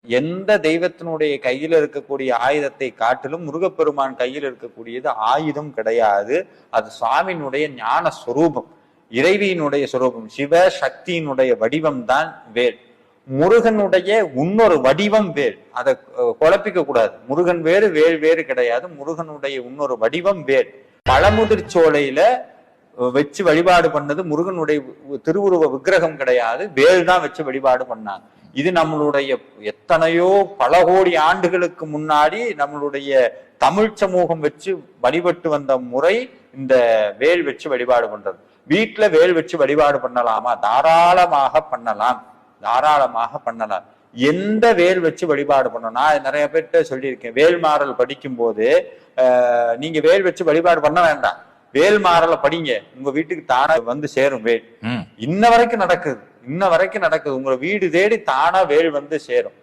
எந்த தெய்வத்தினுடைய கையில் இருக்கக்கூடிய ஆயுதத்தை காட்டிலும் முருகப்பெருமான் கையில் இருக்கக்கூடியது ஆயுதம் கிடையாது. அது சுவாமியினுடைய ஞான சொரூபம், இறைவியினுடைய சொரூபம், சிவ சக்தியினுடைய வடிவம் தான் வேல். முருகனுடைய இன்னொரு வடிவம் வேல். அதை குழப்பிக்க கூடாது. முருகன் வேறு வேல் வேறு கிடையாது. முருகனுடைய இன்னொரு வடிவம் வேல். பழமுதிர் சோலையில வச்சு வழிபாடு பண்ணது முருகனுடைய திருவுருவ விக்கிரகம் கிடையாது, வேல் தான் வச்சு வழிபாடு பண்ணாங்க. இது நம்மளுடைய எத்தனையோ பல கோடி ஆண்டுகளுக்கு முன்னாடி நம்மளுடைய தமிழ் சமூகம் வச்சு வழிபட்டு வந்த முறை இந்த வேல் வச்சு வழிபாடு பண்றது. வீட்டுல வேல் வச்சு வழிபாடு பண்ணலாமா? தாராளமாக பண்ணலாம், தாராளமாக பண்ணலாம். எந்த வேல் வச்சு வழிபாடு பண்ணணும்? நான் நிறைய பேர்கிட்ட சொல்லியிருக்கேன். வேல்மாறல் படிக்கும் போது நீங்க வேல் வச்சு வழிபாடு பண்ண வேண்டாம், வேல்மாறலை படிங்க, உங்க வீட்டுக்கு தானா வந்து சேரும் வேல். இன்ன வரைக்கும் நடக்குது, இன்ன வரைக்கும் நடக்குது. உங்க வீடு தேடி தானா வேல் வந்து சேரும்.